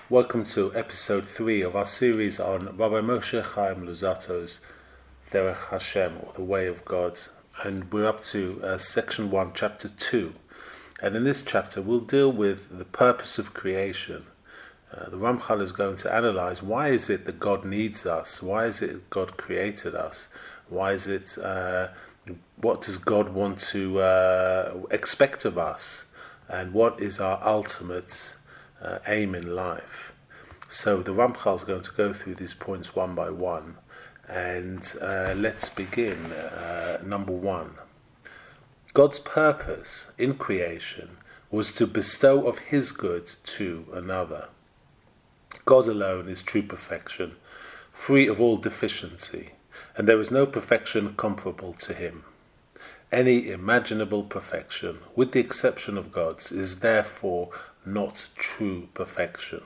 Welcome to episode 3 of our series on Rabbi Moshe Chaim Luzzatto's Derech HaShem, or the Way of God. And we're up to section 1, chapter 2. And in this chapter we'll deal with the purpose of creation. The Ramchal is going to analyze why is it that God needs us? Why is it God created us? Why is it, what does God want to expect of us? And what is our ultimate aim in life? So the Ramchal is going to go through these points one by one, and let's begin. Number 1. God's purpose in creation was to bestow of His good to another. God alone is true perfection, free of all deficiency, and there is no perfection comparable to Him. Any imaginable perfection, with the exception of God's, is therefore not true perfection.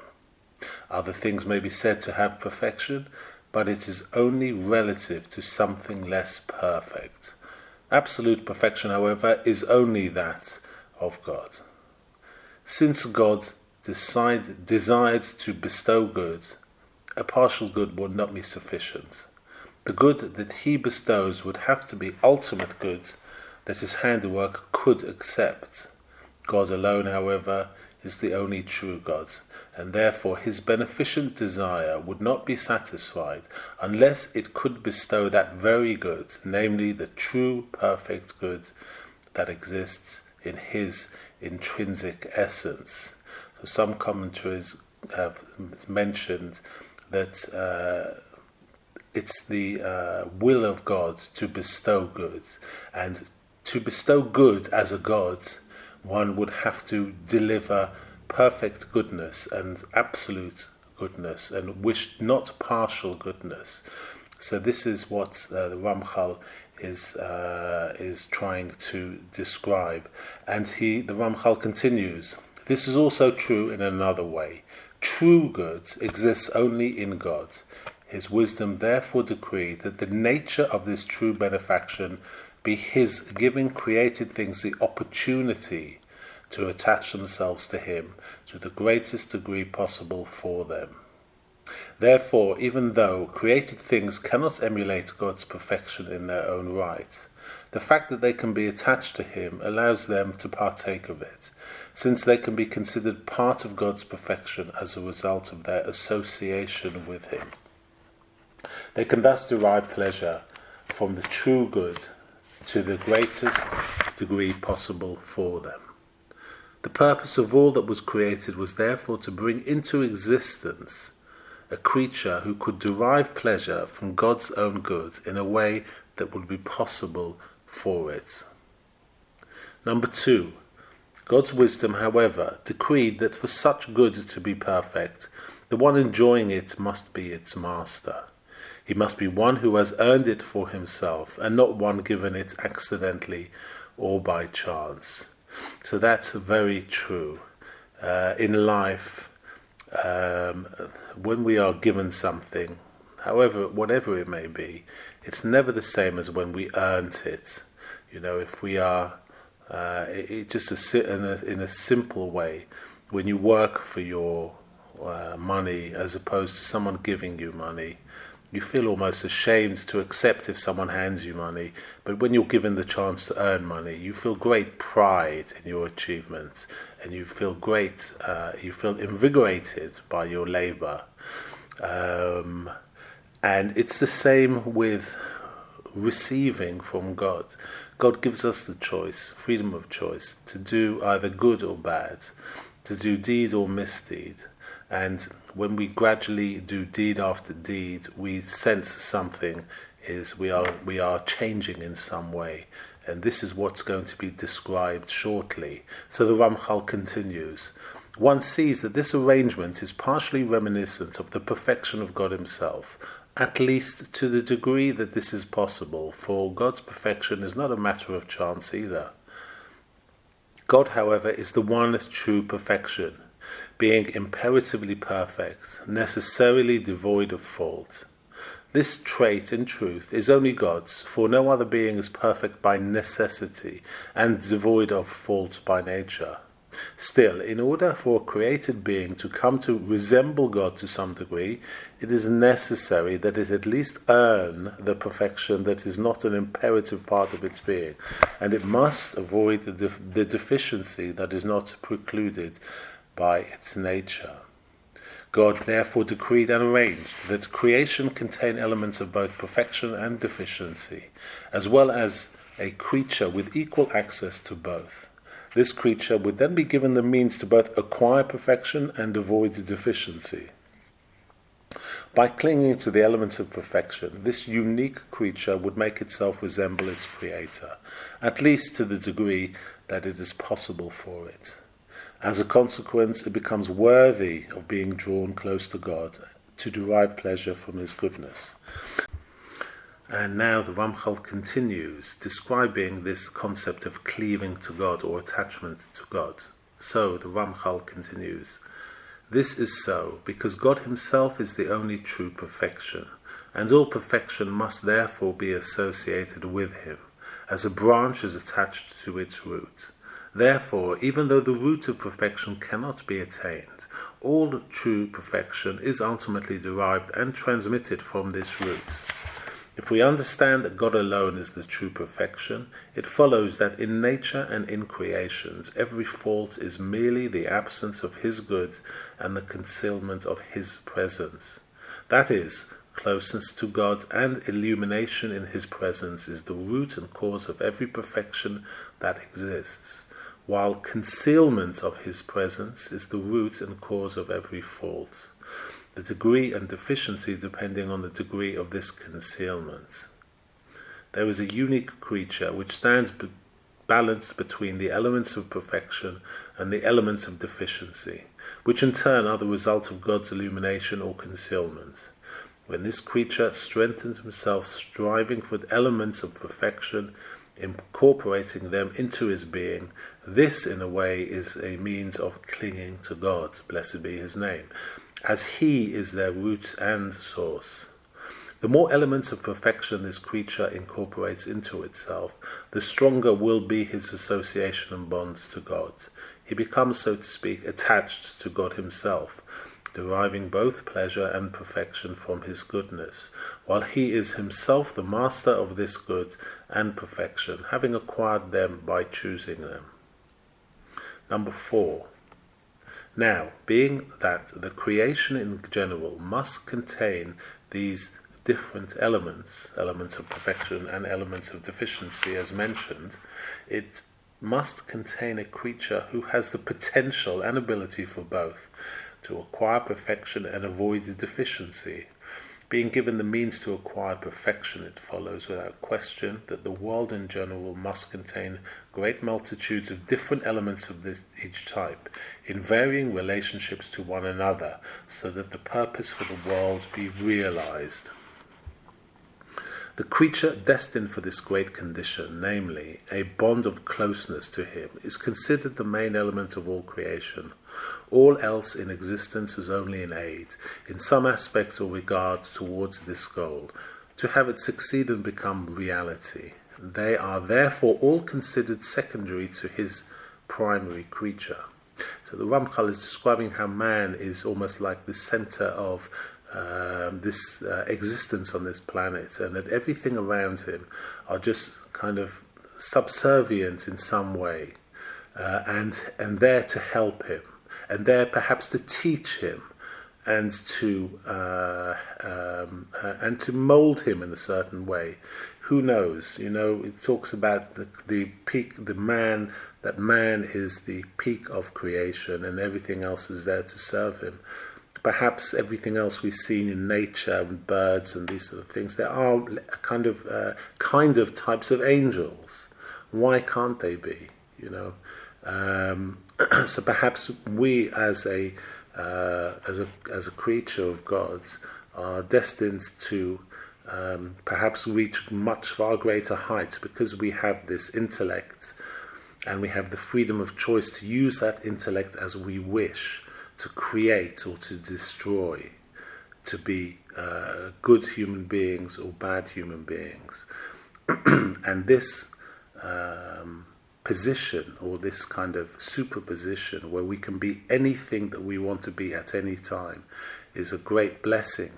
Other things may be said to have perfection, but it is only relative to something less perfect. Absolute perfection, however, is only that of God. Since God desired to bestow good, a partial good would not be sufficient. The good that He bestows would have to be ultimate good that His handiwork could accept. God alone, however, is the only true God, and therefore His beneficent desire would not be satisfied unless it could bestow that very good, namely the true perfect good that exists in His intrinsic essence. So some commentaries have mentioned that it's the will of God to bestow good, and to bestow good as a God, one would have to deliver perfect goodness and absolute goodness, and wish not partial goodness. So this is what the Ramchal is trying to describe, and the Ramchal continues. This is also true in another way. True good exists only in God. His wisdom therefore decreed that the nature of this true benefaction be His giving created things the opportunity to attach themselves to Him to the greatest degree possible for them. Therefore, even though created things cannot emulate God's perfection in their own right, the fact that they can be attached to Him allows them to partake of it, since they can be considered part of God's perfection as a result of their association with Him. They can thus derive pleasure from the true good to the greatest degree possible for them. The purpose of all that was created was therefore to bring into existence a creature who could derive pleasure from God's own good in a way that would be possible for it. Number 2. God's wisdom, however, decreed that for such good to be perfect, the one enjoying it must be its master. He must be one who has earned it for himself, and not one given it accidentally or by chance. So that's very true. In life, when we are given something, whatever it may be, it's never the same as when we earned it. You know, if we are, in a simple way, when you work for your money as opposed to someone giving you money, you feel almost ashamed to accept if someone hands you money, but when you're given the chance to earn money, you feel great pride in your achievements, and you feel you feel invigorated by your labor. And it's the same with receiving from God. God gives us the choice, freedom of choice, to do either good or bad, to do deed or misdeed. And when we gradually do deed after deed, we sense something is we are changing in some way. And this is what's going to be described shortly. So the Ramchal continues. One sees that this arrangement is partially reminiscent of the perfection of God Himself, at least to the degree that this is possible, for God's perfection is not a matter of chance either. God, however, is the one true perfection, being imperatively perfect, necessarily devoid of fault. This trait, in truth, is only God's, for no other being is perfect by necessity and devoid of fault by nature. Still, in order for a created being to come to resemble God to some degree, it is necessary that it at least earn the perfection that is not an imperative part of its being, and it must avoid the deficiency that is not precluded by its nature. God therefore decreed and arranged that creation contain elements of both perfection and deficiency, as well as a creature with equal access to both. This creature would then be given the means to both acquire perfection and avoid deficiency. By clinging to the elements of perfection, this unique creature would make itself resemble its creator, at least to the degree that it is possible for it. As a consequence, it becomes worthy of being drawn close to God, to derive pleasure from His goodness. And now the Ramchal continues, describing this concept of cleaving to God or attachment to God. So the Ramchal continues, "This is so because God Himself is the only true perfection, and all perfection must therefore be associated with Him, as a branch is attached to its root. Therefore, even though the root of perfection cannot be attained, all true perfection is ultimately derived and transmitted from this root. If we understand that God alone is the true perfection, it follows that in nature and in creations, every fault is merely the absence of His good and the concealment of His presence. That is, closeness to God and illumination in His presence is the root and cause of every perfection that exists, while concealment of His presence is the root and cause of every fault. The degree and deficiency depending on the degree of this concealment. There is a unique creature which stands balanced between the elements of perfection and the elements of deficiency, which in turn are the result of God's illumination or concealment. When this creature strengthens himself striving for the elements of perfection, incorporating them into his being, this in a way is a means of clinging to God, blessed be His name, as He is their root and source. The more elements of perfection this creature incorporates into itself, the stronger will be his association and bond to God. He becomes, so to speak, attached to God Himself, deriving both pleasure and perfection from His goodness, while He is Himself the master of this good and perfection, having acquired them by choosing them. Number 4. Now, being that the creation in general must contain these different elements of perfection and elements of deficiency as mentioned, it must contain a creature who has the potential and ability for both, to acquire perfection and avoid the deficiency. Being given the means to acquire perfection, it follows without question that the world in general must contain great multitudes of different elements of each type, in varying relationships to one another, so that the purpose for the world be realized. The creature destined for this great condition, namely, a bond of closeness to Him, is considered the main element of all creation. All else in existence is only an aid, in some aspect or regard towards this goal, to have it succeed and become reality. They are therefore all considered secondary to His primary creature. So the Ramchal is describing how man is almost like the center of this existence on this planet, and that everything around him are just kind of subservient in some way, and there to help him, and there perhaps to teach him, and to mold him in a certain way. Who knows? It talks about the peak, the man. That man is the peak of creation, and everything else is there to serve him. Perhaps everything else we've seen in nature and birds and these sort of things, there are kind of types of angels. Why can't they be? So perhaps we, as a creature of God's, are destined to perhaps reach much far greater heights because we have this intellect, and we have the freedom of choice to use that intellect as we wish, to create or to destroy, to be good human beings or bad human beings. And this position, or this kind of superposition where we can be anything that we want to be at any time, is a great blessing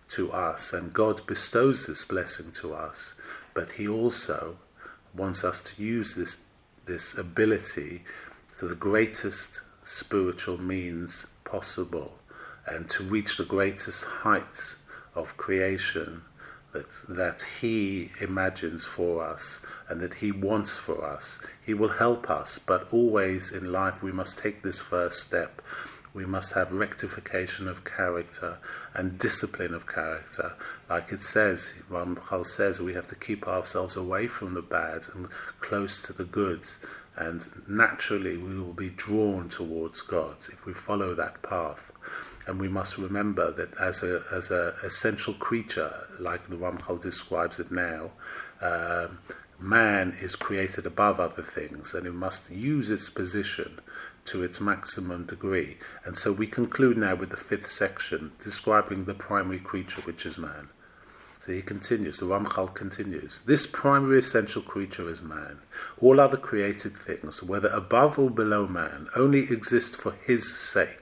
to us, and God bestows this blessing to us, but he also wants us to use this ability to the greatest spiritual means possible, and to reach the greatest heights of creation that he imagines for us and that he wants for us. He will help us, but always in life we must take this first step. We must have rectification of character and discipline of character. Like it says, Ramchal says, we have to keep ourselves away from the bad and close to the good. And naturally we will be drawn towards God if we follow that path. And we must remember that as a essential creature, like the Ramchal describes it now, man is created above other things, and it must use its position to its maximum degree. And so we conclude now with the 5th section, describing the primary creature, which is man. So he continues, the Ramchal continues, this primary essential creature is man. All other created things, whether above or below man, only exist for his sake,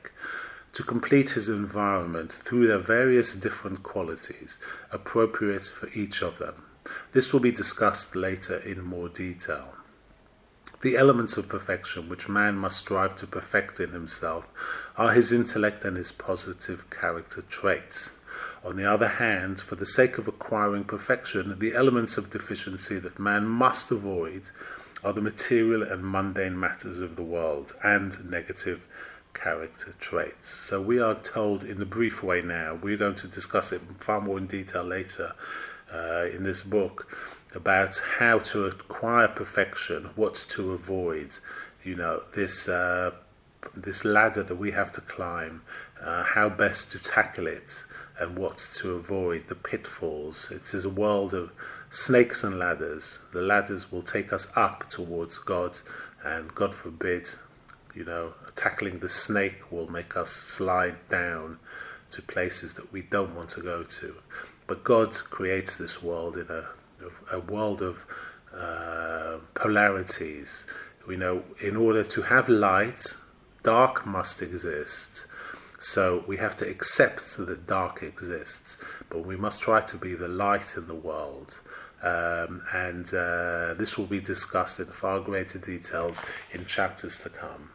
to complete his environment through their various different qualities, appropriate for each of them. This will be discussed later in more detail. The elements of perfection which man must strive to perfect in himself are his intellect and his positive character traits. On the other hand, for the sake of acquiring perfection, the elements of deficiency that man must avoid are the material and mundane matters of the world and negative character traits. So we are told in a brief way now, we're going to discuss it far more in detail later in this book, about how to acquire perfection, what to avoid, this ladder that we have to climb, how best to tackle it, and what to avoid, the pitfalls. It is a world of snakes and ladders. The ladders will take us up towards God, and God forbid, tackling the snake will make us slide down to places that we don't want to go to. But God creates this world in a world of polarities. In order to have light, dark must exist. So we have to accept that dark exists, but we must try to be the light in the world. And this will be discussed in far greater details in chapters to come.